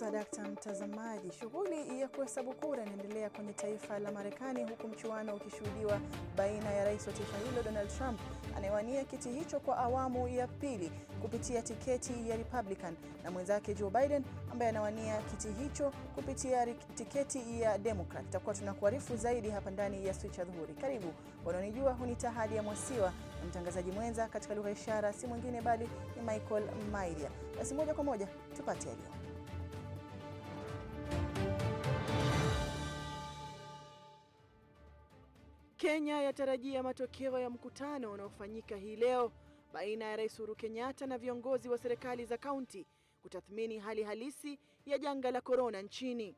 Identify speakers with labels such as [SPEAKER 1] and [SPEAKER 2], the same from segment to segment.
[SPEAKER 1] Sadakta mtazamaji, shughuli ya kuhesabu kura inaendelea kwenye taifa la Marekani, huku mchuano ukishuhudiwa baina ya rais wa taifa hilo Donald Trump anayewania kiti hicho kwa awamu ya pili kupitia tiketi ya Republican na mwenzake Joe Biden ambaye anawania kiti hicho kupitia tiketi ya Democrat. Tutakuwa tunakuarifu zaidi hapa ndani ya Switch ya Dhuhuri. Karibu. Wanaonijua hunita Hadi ya Mwasiwa, na mtangazaji mwenza katika lugha ishara si mwingine bali ni Michael Maidia. Basi moja kwa moja tupate leo. Kenya yatarajia matokeo ya mkutano unaofanyika hii leo baina ya Rais Uhuru Kenyatta na viongozi wa serikali za kaunti kutathmini hali halisi ya janga la korona nchini.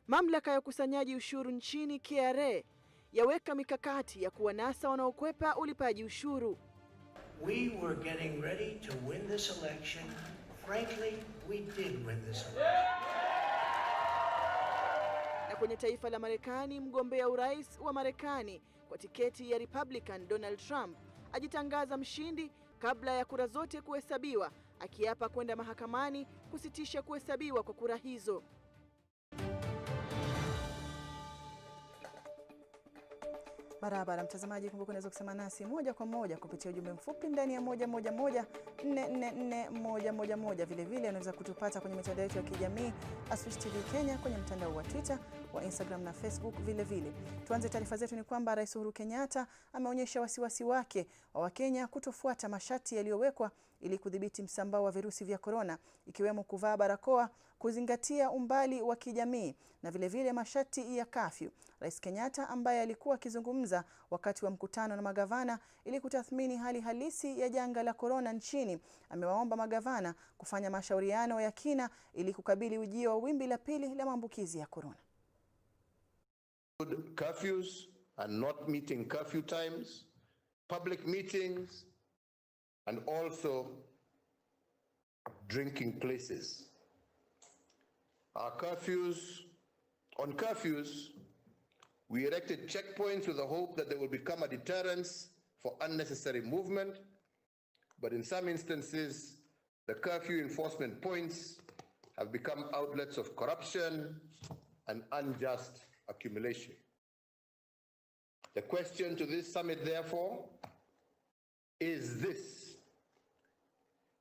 [SPEAKER 1] Mamlaka ya ukusanyaji ushuru nchini KRA yaweka mikakati ya kuwanasa wanaokwepa ulipaji ushuru.
[SPEAKER 2] We were getting ready to win this election. Frankly, we did win this election.
[SPEAKER 1] Na kwenye taifa la Marekani, mgombea urais wa Marekani kwa tiketi ya Republican Donald Trump ajitangaza mshindi kabla ya kura zote kuhesabiwa, akiapa kwenda mahakamani kusitisha kuhesabiwa kwa kura hizo. Barabara mtazamaji, kumbuka unaweza kusema nasi moja kwa moja kupitia ujumbe mfupi ndani ya 111444111. Vile vile unaweza kutupata kwenye mitandao yetu ya kijamii Switch TV Kenya, kwenye mtandao wa Twitter, wa Instagram na Facebook vile vile. Tuanze taarifa zetu ni kwamba Rais Uhuru Kenyatta ameonyesha wasiwasi wake wa Wakenya kutofuata masharti yaliyowekwa ili kudhibiti msambao wa virusi vya korona, ikiwemo kuvaa barakoa, kuzingatia umbali wa kijamii na vile vile masharti ya kafyu. Rais Kenyatta ambaye alikuwa akizungumza wakati wa mkutano na magavana ili kutathmini hali halisi ya janga la korona nchini, amewaomba magavana kufanya mashauriano ya kina ili kukabili ujio wa wimbi la pili la maambukizi ya korona.
[SPEAKER 3] Curfews and not meeting curfew times, public meetings, and also drinking places. On curfews, we erected checkpoints with the hope that there will become a deterrence for unnecessary movement, but in some instances, the curfew enforcement points have become outlets of corruption and unjust accumulation. The question to this summit, therefore, is this: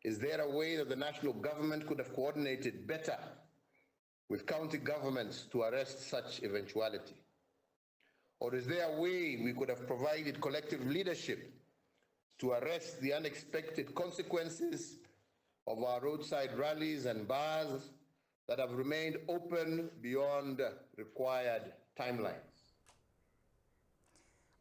[SPEAKER 3] is there a way that the national government could have coordinated better with county governments to arrest such eventuality? Or is there a way we could have provided collective leadership to arrest the unexpected consequences of our roadside rallies and bars that have remained open beyond required timelines?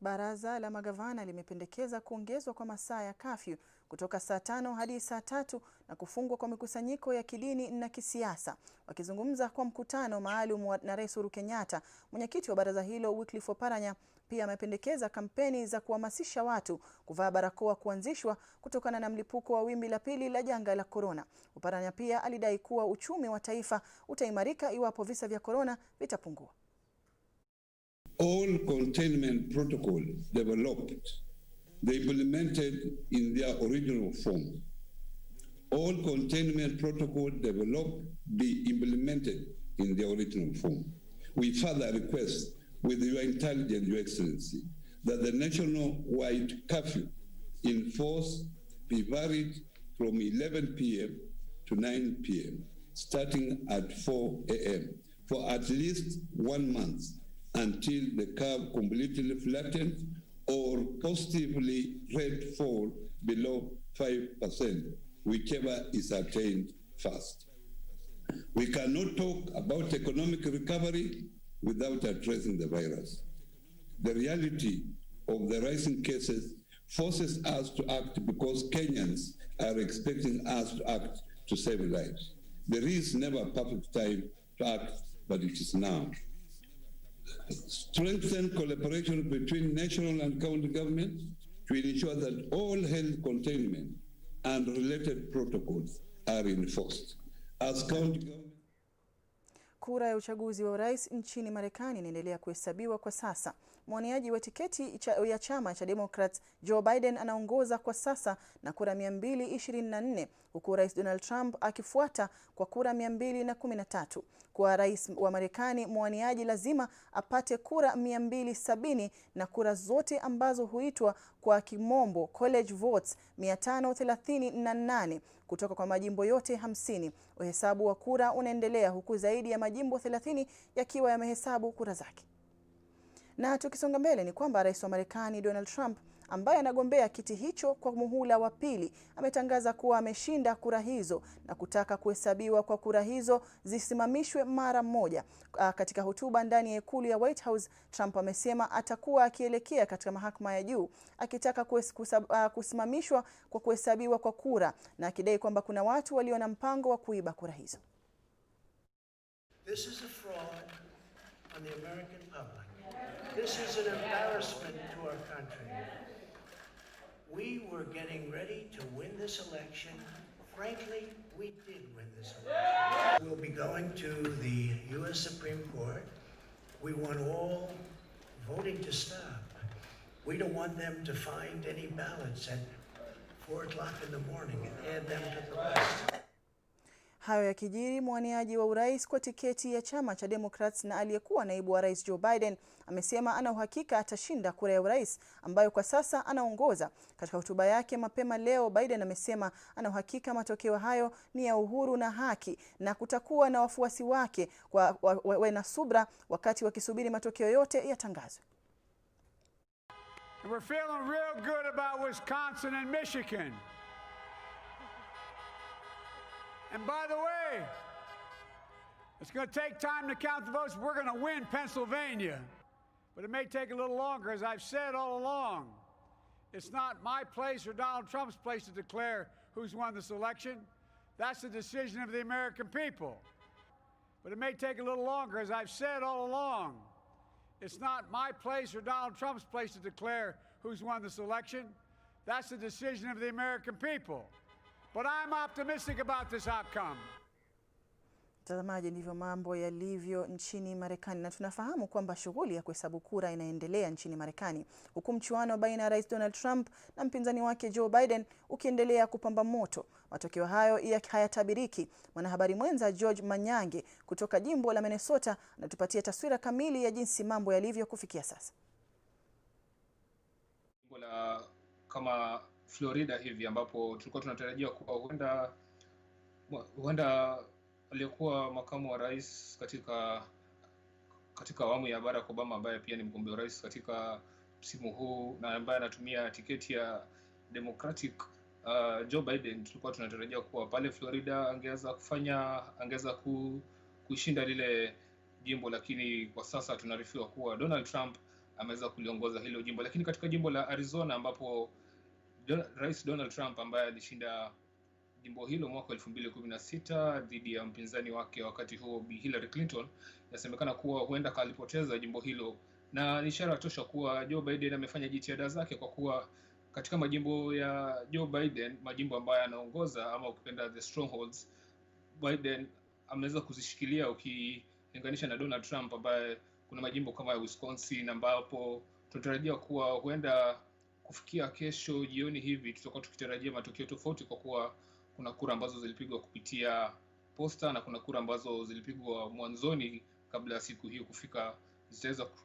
[SPEAKER 1] Baraza la magavana limependekeza kuongezwa kwa masaa ya kafyu kutoka saa 5 hadi saa 3 na kufungwa kwa mikusanyiko ya kidini na kisiasa. Wakizungumza kwa mkutano maalum na Rais Uhuru Kenyatta, mwenyekiti wa baraza hilo Wycliffe Oparanya pia amependekeza kampeni za kuhamasisha watu kuvaa barakoa kuanzishwa kutokana na mlipuko wa wimbi la pili la janga la korona. Oparanya pia alidai kuwa uchumi wa taifa utaimarika iwapo visa vya korona vitapungua.
[SPEAKER 4] All containment protocols developed, they implemented in their original form. All containment protocols developed, be implemented in their original form. We further request, with your intelligence, Your Excellency, that the national-wide curfew in force be varied from 11 p.m. to 9 p.m., starting at 4 a.m. for at least 1 month, until the curve completely flattens or positively rate fall below 5%, whichever is attained first. We cannot talk about economic recovery without addressing the virus. The reality of the rising cases forces us to act because Kenyans are expecting us to act to save lives. There is never a perfect time to act, but it is now. Strengthen collaboration between national and county governments to ensure that all health containment and related protocols are enforced. As county government
[SPEAKER 1] kura ya uchaguzi wa urais nchini Marekani inaendelea kuhesabiwa kwa sasa. Mwaniaji wa tiketi ya chama cha Democrats Joe Biden anaongoza kwa sasa na kura 224, huku Rais Donald Trump akifuata kwa kura 213. Kwa rais wa Marekani, mwaniaji lazima apate kura 270 na kura zote ambazo huitwa kwa kimombo college votes 538 kutoka kwa majimbo yote 50. Uhesabu wa kura unaendelea huku zaidi ya majimbo 30 yakiwa yamehesabu kura zake. Na tukisonga mbele ni kwamba rais wa Marekani Donald Trump ambaye anagombea kiti hicho kwa muhula wa pili ametangaza kuwa ameshinda kura hizo na kutaka kuhesabiwa kwa kura hizo zisimamishwe mara moja. Katika hotuba ndani ya ikulu ya White House, Trump amesema atakuwa akielekea katika mahakama ya juu akitaka kusimamishwa kwa kuhesabiwa kwa kura na akidai kwamba kuna watu walio na mpango wa kuiba kura hizo.
[SPEAKER 2] This is a fraud on the American public. This is an embarrassment to our country. We were getting ready to win this election. Frankly, we did win this election. We'll be going to the U.S. Supreme Court. We want all voting to stop. We don't want them to find any ballots at 4 o'clock in the morning and add them to the list.
[SPEAKER 1] Hayo yakijiri, mwaniaji wa urais kwa tiketi ya chama cha Democrats na aliyekuwa naibu wa rais Joe Biden amesema ana uhakika atashinda kura ya urais ambayo kwa sasa anaongoza. Katika hotuba yake mapema leo, Biden amesema ana uhakika matokeo hayo ni ya uhuru na haki na kutakuwa na wafuasi wake wawe na subra wakati wakisubiri matokeo yote yatangazwe.
[SPEAKER 5] We're feeling real good about Wisconsin and Michigan. And by the way, it's going to take time to count the votes. We're going to win Pennsylvania. But it may take a little longer. As I've said all along, it's not my place or Donald Trump's place to declare who's won this election. That's the decision of the American people. But it may take a little longer. As I've said all along, it's not my place or Donald Trump's place to declare who's won this election. That's the decision of the American people. But I'm optimistic about this outcome.
[SPEAKER 1] Mtazamaji, ndivyo mambo yalivyo nchini Marekani na tunafahamu kwamba shughuli ya kuhesabu kura inaendelea nchini Marekani huku mchuano baina ya Rais Donald Trump na mpinzani wake Joe Biden ukiendelea kupamba moto. Matokeo hayo hayatabiriki. Mwanahabari mwenza George Manyange kutoka jimbo la Minnesota anatupatia taswira kamili ya jinsi mambo yalivyo kufikia sasa.
[SPEAKER 6] Jimbo la kama Florida hivi ambapo tulikuwa tunatarajia kuwa huenda aliyekuwa makamu wa rais katika awamu ya Barack Obama ambaye pia ni mgombea wa rais katika msimu huu na ambaye anatumia tiketi ya Democratic, Joe Biden, tulikuwa tunatarajia kuwa pale Florida angeweza kushinda lile jimbo, lakini kwa sasa tunaarifiwa kuwa Donald Trump ameweza kuliongoza hilo jimbo. Lakini katika jimbo la Arizona ambapo Rais Donald Trump ambaye alishinda jimbo hilo mwaka 2016 dhidi ya mpinzani wake wakati huo Bi Hillary Clinton, inasemekana kuwa huenda kalipoteza jimbo hilo, na ni ishara tosha kuwa Joe Biden amefanya jitihada zake, kwa kuwa katika majimbo ya Joe Biden, majimbo ambayo anaongoza ama ukipenda the strongholds, Biden ameweza kuzishikilia ukilinganisha na Donald Trump ambaye kuna majimbo kama ya Wisconsin ambapo tunatarajia kuwa huenda kufikia kesho jioni hivi tutakuwa tukitarajia matokeo tofauti, kwa kuwa kuna kura ambazo zilipigwa kupitia posta na kuna kura ambazo zilipigwa mwanzoni kabla ya siku hiyo kufika,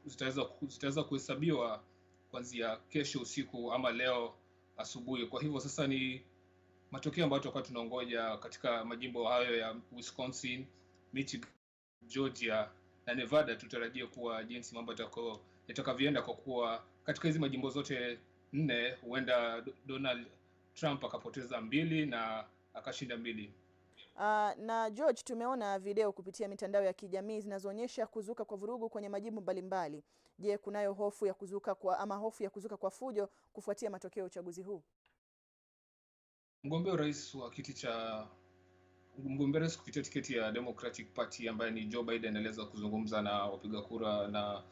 [SPEAKER 6] zitaweza kuhesabiwa kuanzia kesho usiku ama leo asubuhi. Kwa hivyo sasa ni matokeo ambayo tutakuwa tunaongoja katika majimbo hayo ya Wisconsin, Michigan, Georgia na Nevada. Tutarajie kuwa jinsi mambo yatakavyoenda, kwa kuwa katika hizi majimbo zote 4 huenda Donald Trump akapoteza 2 na akashinda 2.
[SPEAKER 1] Na George, tumeona video kupitia mitandao ya kijamii zinazoonyesha kuzuka kwa vurugu kwenye majimbo mbalimbali. Je, kunayo hofu ya kuzuka kwa fujo kufuatia matokeo ya uchaguzi huu?
[SPEAKER 6] Mgombea rais kupitia tiketi ya Democratic Party ambaye ni Joe Biden aliweza kuzungumza na wapiga kura na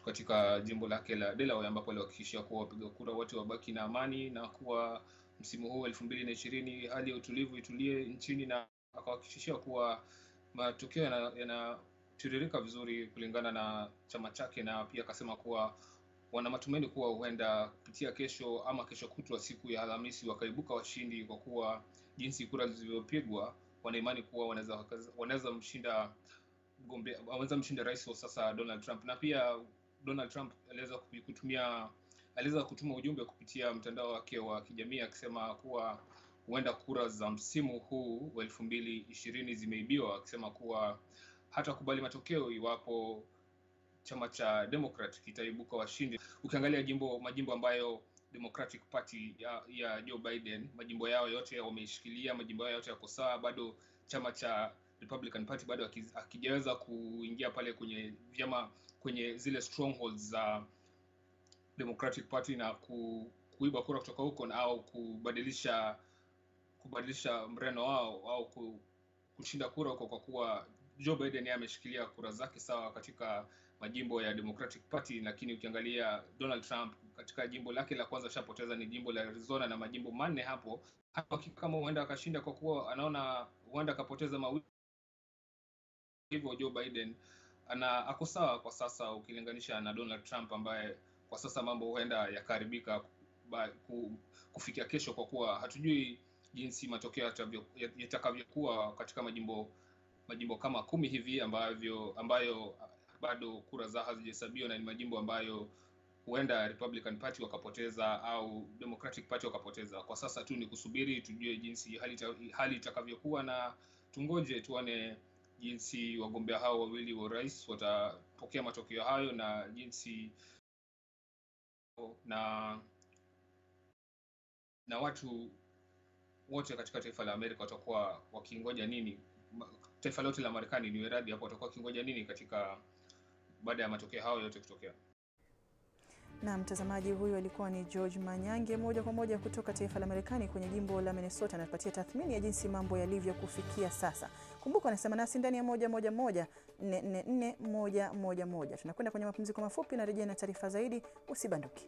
[SPEAKER 6] katika jimbo lake la Delaware ambapo alihakikishia kuwa wapiga kura wote wabaki na amani na kuwa msimu huu 2020 hali ya utulivu itulie nchini, na akahakikishia kuwa matokeo imetiririka vizuri kulingana na chama chake, na pia akasema kuwa wana matumaini kuwa huenda kupitia kesho ama kesho kutwa siku ya Alhamisi wakaibuka washindi, kwa kuwa jinsi kura zilivyopigwa wana imani kuwa wanaweza mshinda rais wa sasa Donald Trump. Na pia Donald Trump aliweza kutuma ujumbe kupitia mtandao wake wa kijamii akisema kuwa huenda kura za msimu huu wa 2020 zimeibiwa, akisema kuwa hatakubali matokeo iwapo chama cha Democrat kitaibuka washindi. Ukiangalia majimbo ambayo Democratic Party ya Joe Biden, majimbo yao yote wameishikilia, majimbo yao yote yako sawa, bado chama cha Republican Party bado akijaweza kuingia pale kwenye zile strongholds za Democratic Party na kuiba kura kutoka huko au kubadilisha mreno wao au kushinda kura huko, kwa kuwa Joe Biden ameshikilia kura zake sawa katika majimbo ya Democratic Party. Lakini ukiangalia Donald Trump katika jimbo lake la kwanza shapoteza ni jimbo la Arizona, na majimbo manne hapo hakika kama huenda akashinda, kwa kuwa anaona huenda akapoteza mawili. Hivyo Joe Biden ako sawa kwa sasa ukilinganisha na Donald Trump ambaye kwa sasa mambo huenda yakaribika kufikia kesho, kwa kuwa hatujui jinsi matokeo yatakavyokuwa katika majimbo kama 10 hivi ambayo bado kura za hazijahesabiwa, na ni majimbo ambayo huenda Republican Party wakapoteza au Democratic Party wakapoteza. Kwa sasa tu ni kusubiri tujue jinsi hali itakavyokuwa, na tungoje tuone jinsi wagombea hao wawili wa rais watapokea matokeo hayo, na jinsi na watu wote katika taifa la Amerika watakuwa wakingoja nini, taifa lote la Marekani ni radhi hapo watakuwa wakingoja nini katika baada ya matokeo hayo yote kutokea.
[SPEAKER 1] Na mtazamaji, huyu alikuwa ni George Manyange moja kwa moja kutoka taifa la Marekani kwenye jimbo la Minnesota, na tupatie tathmini ya jinsi mambo yalivyo kufikia sasa. Kumbuka anasema nasi ndani ya 111 444 111. Tunakwenda kwenye mapumziko mafupi na rejea na taarifa zaidi, usibanduki.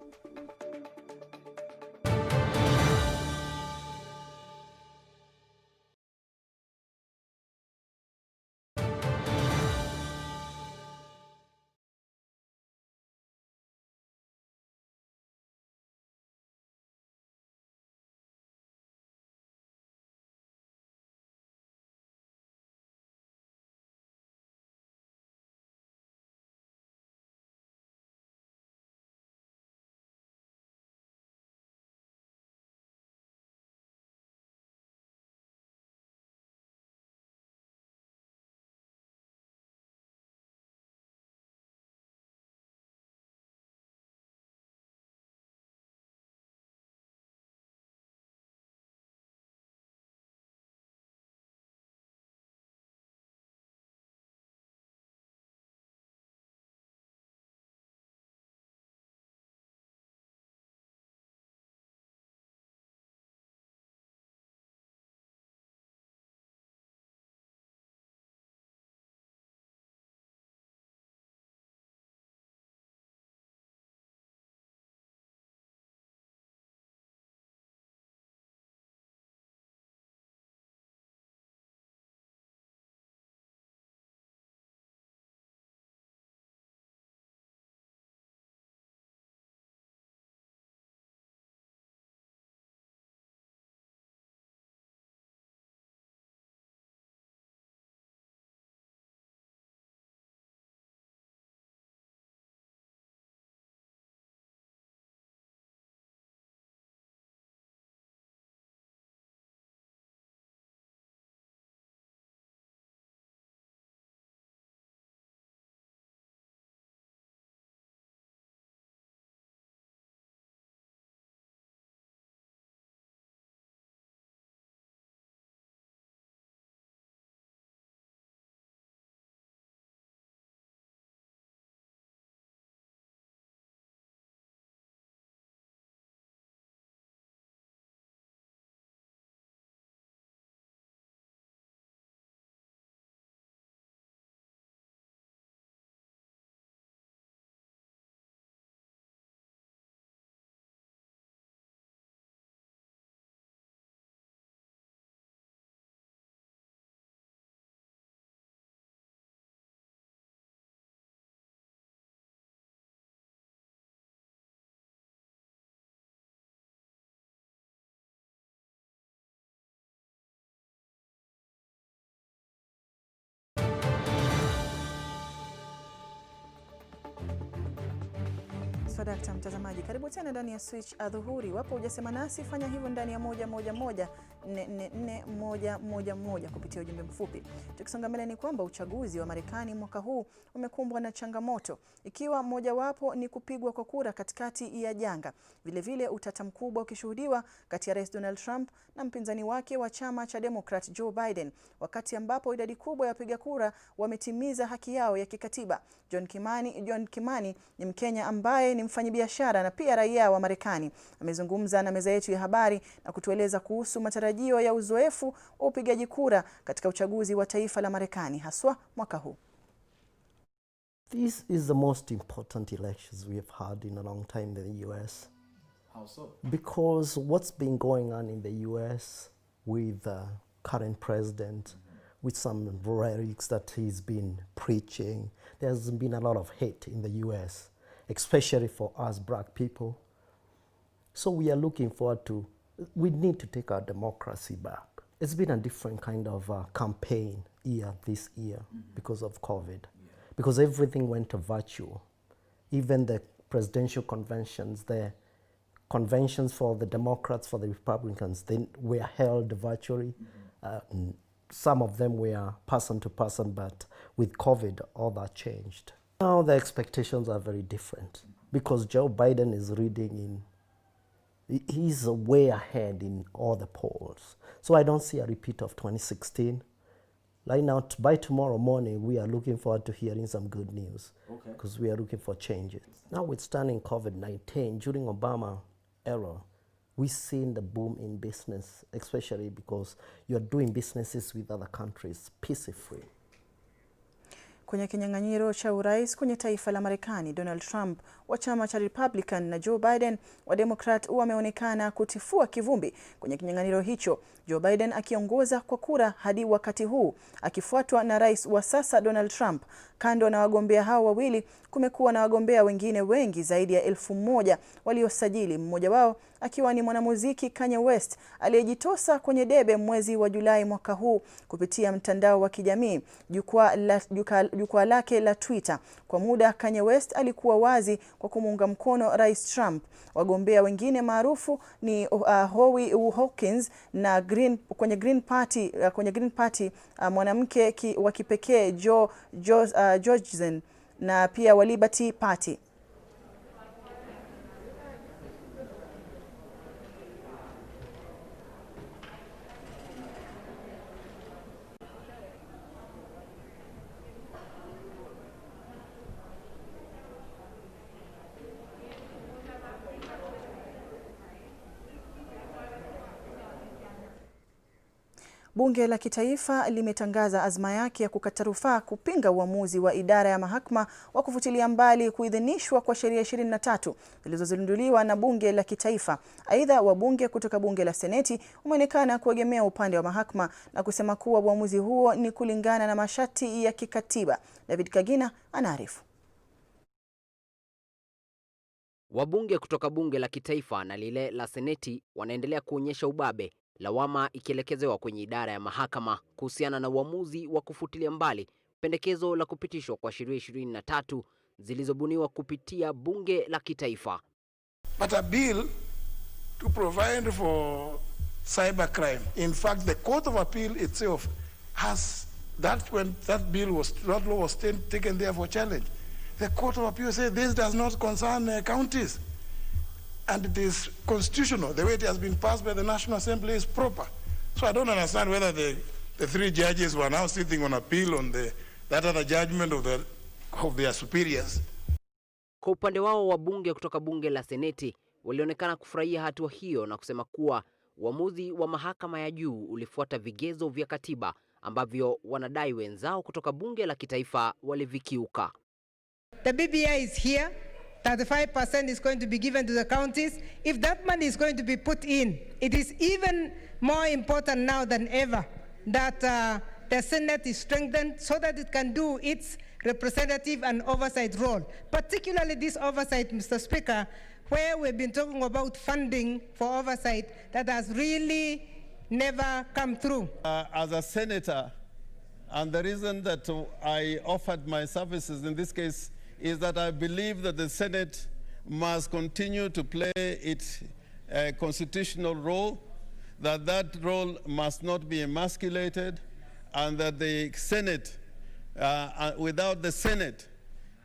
[SPEAKER 1] Swadakta mtazamaji, karibu tena ndani ya Switch adhuhuri. Wapo hujasema nasi, fanya hivyo ndani ya 111-444-111 kupitia ujumbe mfupi. Tukisonga mbele ni kwamba uchaguzi wa Marekani mwaka huu umekumbwa na changamoto, ikiwa mojawapo ni kupigwa kwa kura katikati ya janga. Vilevile utata mkubwa ukishuhudiwa kati ya Rais Donald Trump na mpinzani wake wa chama cha Democrat Joe Biden, wakati ambapo idadi kubwa ya wapiga kura wametimiza haki yao ya kikatiba. John Kimani ni Mkenya ambaye ni mfanyabiashara na pia raia wa Marekani. Amezungumza na meza yetu ya habari na kutueleza kuhusu matarajio ya uzoefu wa upigaji kura katika uchaguzi wa taifa la Marekani haswa mwaka huu.
[SPEAKER 7] This is the most important elections we have had in a long time in the US.
[SPEAKER 8] How so?
[SPEAKER 7] Because what's been going on in the US with the current president, with some rhetorics that he's been preaching, there's been a lot of hate in the US, especially for us black people. So we are looking forward to, we need to take our democracy back. It's been a different kind of campaign this year because of COVID. Because everything went to virtual. Even the presidential conventions, the conventions for the Democrats, for the Republicans, they were held virtually. Some of them were person to person, but with COVID, all that changed. Now the expectations are very different because Joe Biden is he's way ahead in all the polls. So I don't see a repeat of 2016. Right now, by tomorrow morning, we are looking forward to hearing some good news because we are looking for changes. Notwithstanding COVID-19, during Obama era, we've seen the boom in business, especially because you're doing businesses with other countries peacefully.
[SPEAKER 1] Kwenye kinyang'anyiro cha urais kwenye taifa la Marekani, Donald Trump wa chama cha Republican na Joe Biden wa Democrat wameonekana kutifua kivumbi kwenye kinyang'anyiro hicho. Joe Biden akiongoza kwa kura hadi wakati huu, akifuatwa na rais wa sasa Donald Trump. Kando na wagombea hao wawili, kumekuwa na wagombea wengine wengi zaidi ya 1,000 waliosajili, mmoja wao akiwa ni mwanamuziki Kanye West aliyejitosa kwenye debe mwezi wa Julai mwaka huu kupitia mtandao wa kijamii jukwaa lake la Twitter. Kwa muda Kanye West alikuwa wazi kwa kumuunga mkono Rais Trump. Wagombea wengine maarufu ni Howie Hawkins na kwenye Green Party mwanamke wa kipekee Georgeson na pia wa Liberty Party. Bunge la kitaifa limetangaza azma yake ya kukata rufaa kupinga uamuzi wa idara ya mahakama wa kufutilia mbali kuidhinishwa kwa sheria 23 zilizozinduliwa na bunge la kitaifa. Aidha, wabunge kutoka bunge la Seneti wameonekana kuegemea upande wa mahakama na kusema kuwa uamuzi huo ni kulingana na masharti ya kikatiba. David Kagina anaarifu.
[SPEAKER 9] Wabunge kutoka bunge la kitaifa na lile la Seneti wanaendelea kuonyesha ubabe, lawama ikielekezewa kwenye idara ya mahakama kuhusiana na uamuzi wa kufutilia mbali pendekezo la kupitishwa kwa sheria 23 zilizobuniwa kupitia bunge la kitaifa.
[SPEAKER 10] But a bill to provide for cybercrime. In fact, the Court of Appeal itself has when that law was taken there for challenge. The Court of Appeal said this does not concern counties. And it is constitutional. The way it has been passed by the National Assembly is proper. So I don't understand whether the 3 judges were now sitting on appeal on that other judgment of their superiors.
[SPEAKER 9] Kwa upande wao, wabunge kutoka bunge la Seneti walionekana kufurahia hatua hiyo na kusema kuwa uamuzi wa mahakama ya juu ulifuata vigezo vya katiba ambavyo wanadai wenzao kutoka bunge la kitaifa walivikiuka.
[SPEAKER 11] The BBI is here. 35% is going to be given to the counties. If that money is going to be put in, it is even more important now than ever that the Senate is strengthened so that it can do its representative and oversight role. Particularly this oversight, Mr. Speaker, where we've been talking about funding for oversight that has really never come through.
[SPEAKER 12] As a senator, and the reason that I offered my services in this case is that I believe that the Senate must continue to play its constitutional role, that role must not be emasculated, and that the Senate, without the Senate,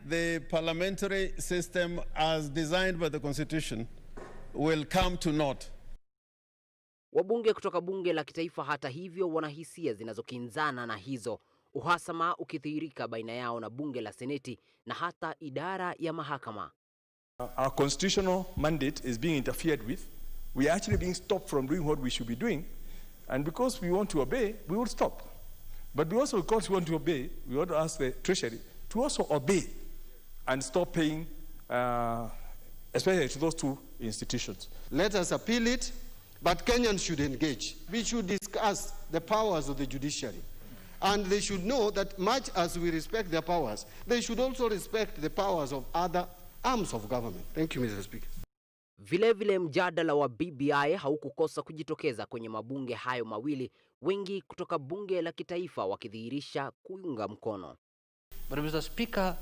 [SPEAKER 12] the parliamentary system as designed by the Constitution will come to naught.
[SPEAKER 9] Wabunge kutoka bunge la kitaifa hata hivyo wana hisia zinazokinzana na hizo, uhasama ukithihirika baina yao na bunge la Seneti na hata idara ya mahakama.
[SPEAKER 8] Our constitutional mandate is being interfered with. We are actually being stopped from doing what we should be doing, and because we want to obey, we will stop. But we also, because we want to obey, we want to ask the Treasury to also obey and stop paying, especially to those two institutions.
[SPEAKER 13] Let us appeal it, but Kenyans should engage. We should discuss the powers of the judiciary. And they should know that much as we respect their powers, they should also respect the powers of other arms of government. Thank you, Mr. Speaker.
[SPEAKER 9] Vile mjadala wa BBI haukukosa kujitokeza kwenye mabunge hayo mawili, wengi kutoka bunge la kitaifa wakidhihirisha kuunga mkono.
[SPEAKER 14] But Mr. Speaker,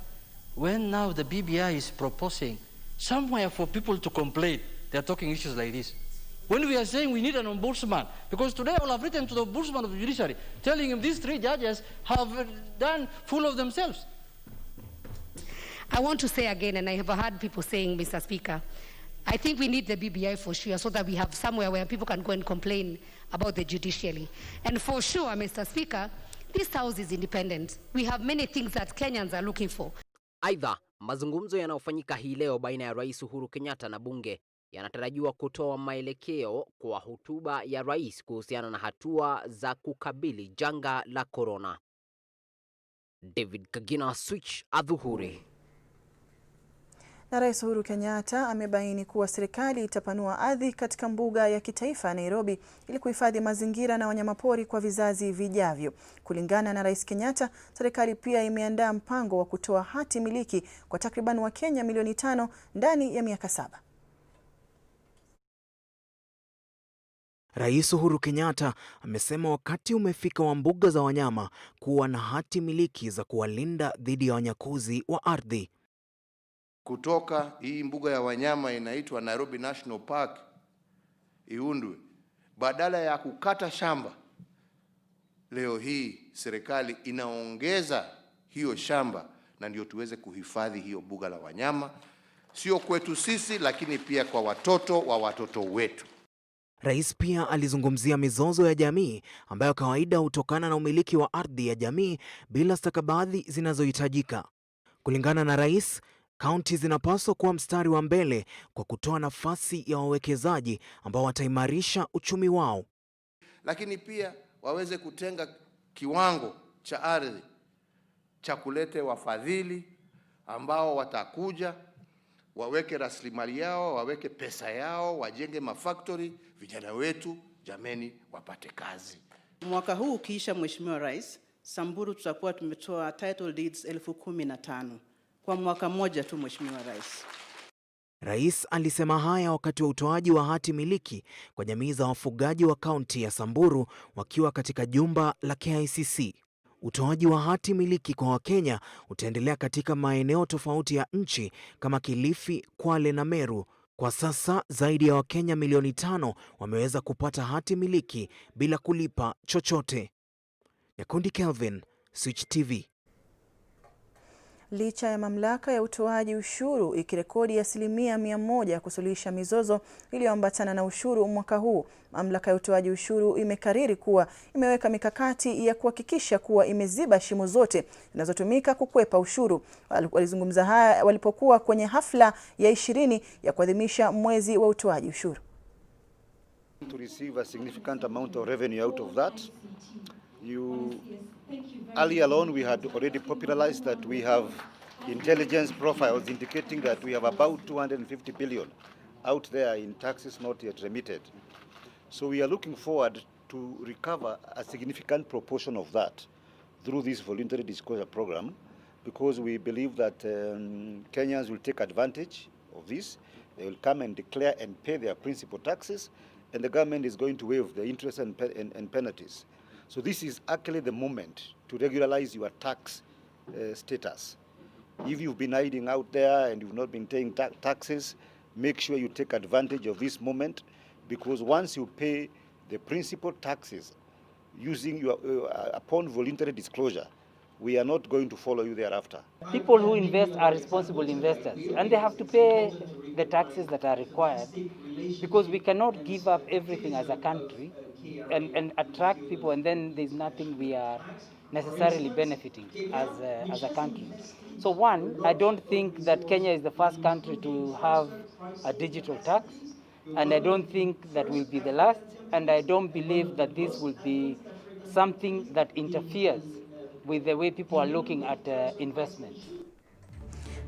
[SPEAKER 14] when now the BBI is proposing somewhere for people to complain, they are talking issues like this. When we are saying we need an ombudsman, because today I will have written to the ombudsman of the judiciary, telling him these three judges have done full of themselves.
[SPEAKER 15] I want to say again, and I have heard people saying, Mr. Speaker, I think we need the BBI for sure, so that we have somewhere where people can go and complain about the judiciary. And for sure, Mr. Speaker, this house is independent. We have many things that Kenyans are looking for.
[SPEAKER 9] Aidha, mazungumzo yanayofanyika hii leo baina ya Rais Uhuru Kenyatta na bunge yanatarajiwa kutoa maelekeo kwa hotuba ya rais kuhusiana na hatua za kukabili janga la corona. David Kagina, Switch, Adhuhuri.
[SPEAKER 1] Na Rais Uhuru Kenyatta amebaini kuwa serikali itapanua ardhi katika mbuga ya kitaifa ya Nairobi ili kuhifadhi mazingira na wanyamapori kwa vizazi vijavyo. Kulingana na Rais Kenyatta, serikali pia imeandaa mpango wa kutoa hati miliki kwa takriban Wakenya milioni 5 ndani ya miaka 7.
[SPEAKER 16] Rais Uhuru Kenyatta amesema wakati umefika wa mbuga za wanyama kuwa na hati miliki za kuwalinda dhidi ya wanyakuzi wa ardhi.
[SPEAKER 3] Kutoka hii mbuga ya wanyama inaitwa Nairobi National Park iundwe, badala ya kukata shamba, leo hii serikali inaongeza hiyo shamba, na ndio tuweze kuhifadhi hiyo mbuga la wanyama, sio kwetu sisi lakini pia kwa watoto wa watoto wetu.
[SPEAKER 16] Rais pia alizungumzia mizozo ya jamii ambayo kawaida hutokana na umiliki wa ardhi ya jamii bila stakabadhi zinazohitajika. Kulingana na rais, kaunti zinapaswa kuwa mstari wa mbele kwa kutoa nafasi ya wawekezaji ambao wataimarisha uchumi wao.
[SPEAKER 3] Lakini pia waweze kutenga kiwango cha ardhi cha kulete wafadhili ambao watakuja, waweke rasilimali yao, waweke pesa yao, wajenge mafactory, vijana wetu jameni wapate kazi.
[SPEAKER 17] Mwaka huu ukiisha, Mheshimiwa Rais, Samburu tutakuwa tumetoa title deeds 15,000 kwa mwaka mmoja tu, Mheshimiwa Rais.
[SPEAKER 16] Rais alisema haya wakati wa utoaji wa hati miliki kwa jamii za wafugaji wa kaunti ya Samburu wakiwa katika jumba la KICC. Utoaji wa hati miliki kwa Wakenya utaendelea katika maeneo tofauti ya nchi kama Kilifi, Kwale na Meru. Kwa sasa zaidi ya Wakenya milioni 5 wameweza kupata hati miliki bila kulipa chochote. Nyakundi Kelvin, Switch TV.
[SPEAKER 1] Licha ya mamlaka ya utoaji ushuru ikirekodi 100% kusuluhisha mizozo iliyoambatana na ushuru mwaka huu, mamlaka ya utoaji ushuru imekariri kuwa imeweka mikakati ya kuhakikisha kuwa imeziba shimo zote zinazotumika kukwepa ushuru. Walizungumza haya walipokuwa kwenye hafla ya 20 ya kuadhimisha mwezi wa utoaji ushuru.
[SPEAKER 18] To receive a significant amount of revenue out of that. Early alone, we had already popularized that we have intelligence profiles indicating that we have about 250 billion out there in taxes not yet remitted. So we are looking forward to recover a significant proportion of that through this voluntary disclosure program, because we believe that Kenyans will take advantage of this. They will come and declare and pay their principal taxes, and the government is going to waive the interest and penalties. So this is actually the moment to regularize your tax status. If you've been hiding out there and you've not been paying taxes, make sure you take advantage of this moment, because once you pay the principal taxes using your upon voluntary disclosure, we are not going to follow you thereafter.
[SPEAKER 19] People who invest are responsible investors, and they have to pay the taxes that are required, because we cannot give up everything as a country and attract people, and then there's nothing we are necessarily benefiting as a country. So one, I don't think that Kenya is the first country to have a digital tax, and I don't think that will be the last, and I don't believe that this will be something that interferes with the way people are looking at investment.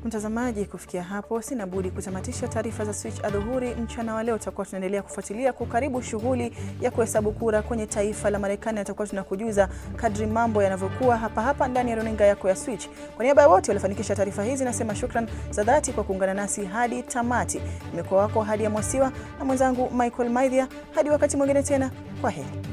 [SPEAKER 1] Mtazamaji, kufikia hapo sina budi kutamatisha taarifa za Switch adhuhuri mchana wa leo. Tutakuwa tunaendelea kufuatilia kwa karibu shughuli ya kuhesabu kura kwenye taifa la Marekani. Tutakuwa tunakujuza kadri mambo yanavyokuwa hapa ndani ya runinga yako ya Switch. Kwa niaba ya wote waliofanikisha taarifa hizi, nasema shukran za dhati kwa kuungana nasi hadi tamati. Nimekuwa wako Hadi ya Mwasiwa na mwenzangu Michael Maidhia. Hadi wakati mwingine tena, kwaheri.